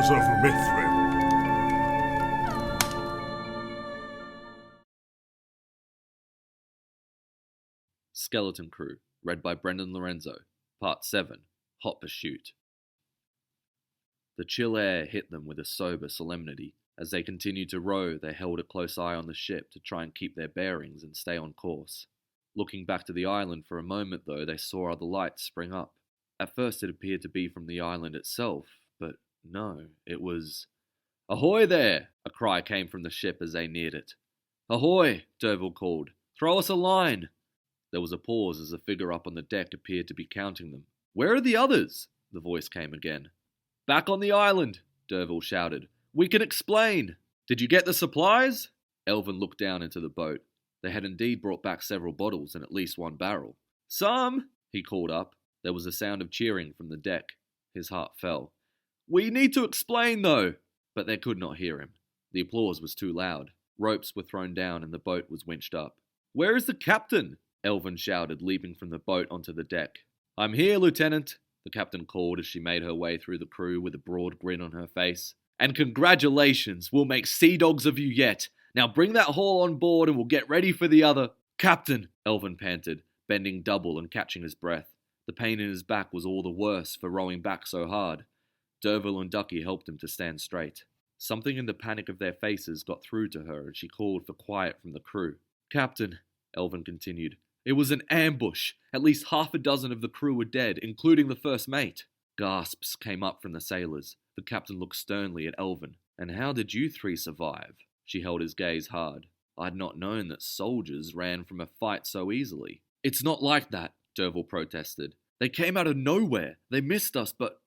Tales of Mithrym. Skeleton Crew, read by Lorenzo, Part 7, Hot Pursuit. The chill air hit them with a sober solemnity. As they continued to row, they held a close eye on the ship to try and keep their bearings and stay on course. Looking back to the island for a moment, though, they saw other lights spring up. At first it appeared to be from the island itself, but no, it was... "Ahoy there!" a cry came from the ship as they neared it. "Ahoy!" Derville called. "Throw us a line!" There was a pause as a figure up on the deck appeared to be counting them. "Where are the others?" the voice came again. "Back on the island," Derville shouted. "We can explain. Did you get the supplies?" Elvin looked down into the boat. They had indeed brought back several bottles and at least one barrel. "Some," he called up. There was a sound of cheering from the deck. His heart fell. "We need to explain, though." But they could not hear him. The applause was too loud. Ropes were thrown down and the boat was winched up. "Where is the captain?" Elvin shouted, leaping from the boat onto the deck. "I'm here, Lieutenant," the captain called as she made her way through the crew with a broad grin on her face. "And congratulations, we'll make sea dogs of you yet. Now bring that haul on board and we'll get ready for the other..." "Captain," Elvin panted, bending double and catching his breath. The pain in his back was all the worse for rowing back so hard. Derville and Ducky helped him to stand straight. Something in the panic of their faces got through to her and she called for quiet from the crew. "Captain," Elvin continued, "it was an ambush. At least half a dozen of the crew were dead, including the first mate." Gasps came up from the sailors. The captain looked sternly at Elvin. "And how did you three survive?" She held his gaze hard. "I'd not known that soldiers ran from a fight so easily." "It's not like that," Derville protested. "They came out of nowhere. They missed us, but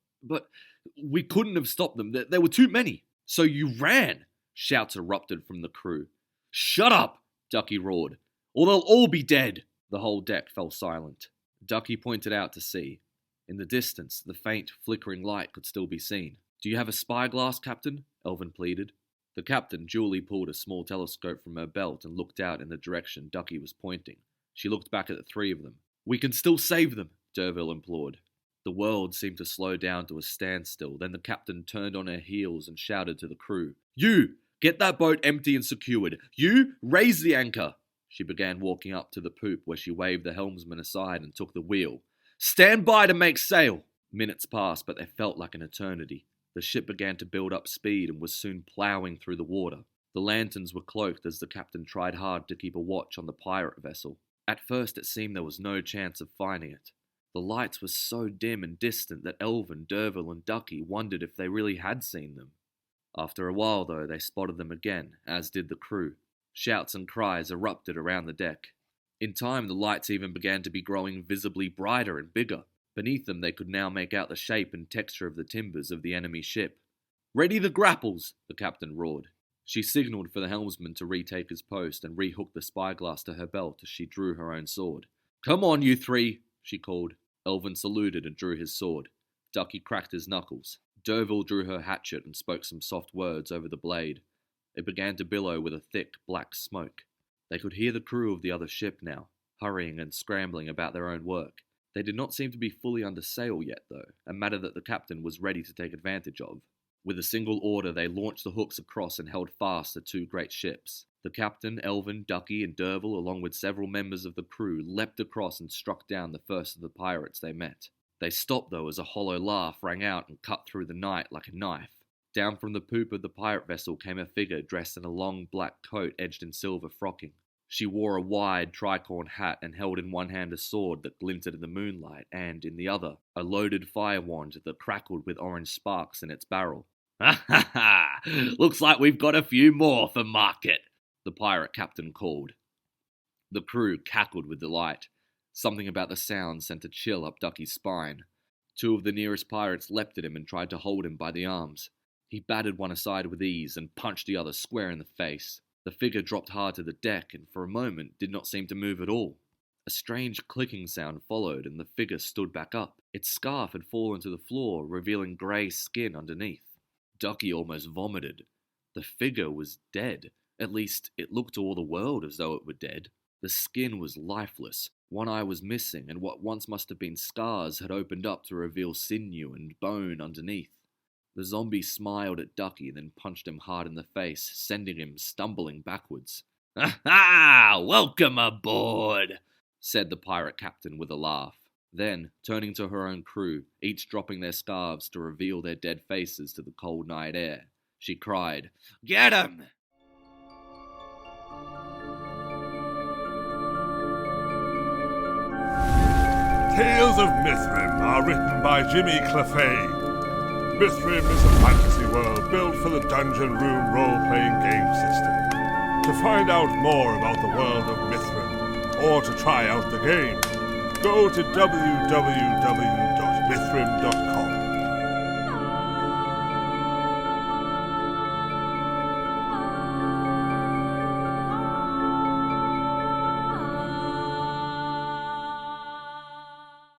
we couldn't have stopped them. There were too many." "So you ran!" Shouts erupted from the crew. "Shut up!" Ducky roared. "Or they'll all be dead!" The whole deck fell silent. Ducky pointed out to sea. In the distance, the faint, flickering light could still be seen. "Do you have a spyglass, Captain?" Elvin pleaded. The captain duly pulled a small telescope from her belt and looked out in the direction Ducky was pointing. She looked back at the three of them. "We can still save them," Derville implored. The world seemed to slow down to a standstill. Then the captain turned on her heels and shouted to the crew. "You! Get that boat empty and secured! You! Raise the anchor!" She began walking up to the poop where she waved the helmsman aside and took the wheel. "Stand by to make sail!" Minutes passed, but they felt like an eternity. The ship began to build up speed and was soon ploughing through the water. The lanterns were cloaked as the captain tried hard to keep a watch on the pirate vessel. At first it seemed there was no chance of finding it. The lights were so dim and distant that Elvin, Derville and Ducky wondered if they really had seen them. After a while, though, they spotted them again, as did the crew. Shouts and cries erupted around the deck. In time, the lights even began to be growing visibly brighter and bigger. Beneath them, they could now make out the shape and texture of the timbers of the enemy ship. "Ready the grapples!" the captain roared. She signalled for the helmsman to retake his post and rehook the spyglass to her belt as she drew her own sword. "Come on, you three!" she called. Elvin saluted and drew his sword. Ducky cracked his knuckles. Derville drew her hatchet and spoke some soft words over the blade. It began to billow with a thick, black smoke. They could hear the crew of the other ship now, hurrying and scrambling about their own work. They did not seem to be fully under sail yet, though, a matter that the captain was ready to take advantage of. With a single order, they launched the hooks across and held fast the two great ships. The captain, Elvin, Ducky, and Derville, along with several members of the crew, leapt across and struck down the first of the pirates they met. They stopped, though, as a hollow laugh rang out and cut through the night like a knife. Down from the poop of the pirate vessel came a figure dressed in a long black coat edged in silver frocking. She wore a wide tricorn hat and held in one hand a sword that glinted in the moonlight, and, in the other, a loaded fire wand that crackled with orange sparks in its barrel. "Ha ha ha! Looks like we've got a few more for market," the pirate captain called. The crew cackled with delight. Something about the sound sent a chill up Ducky's spine. Two of the nearest pirates leapt at him and tried to hold him by the arms. He batted one aside with ease and punched the other square in the face. The figure dropped hard to the deck and for a moment did not seem to move at all. A strange clicking sound followed and the figure stood back up. Its scarf had fallen to the floor, revealing grey skin underneath. Ducky almost vomited. The figure was dead. At least, it looked to all the world as though it were dead. The skin was lifeless. One eye was missing, and what once must have been scars had opened up to reveal sinew and bone underneath. The zombie smiled at Ducky, then punched him hard in the face, sending him stumbling backwards. "Ha! Welcome aboard!" said the pirate captain with a laugh. Then, turning to her own crew, each dropping their scarves to reveal their dead faces to the cold night air, she cried, "Get 'em!" Tales of Mithrym are written by Jimmy Clephane. Mithrym is a fantasy world built for the Dungeon Room role-playing game system. To find out more about the world of Mithrym, or to try out the game, go to www.mithrym.com.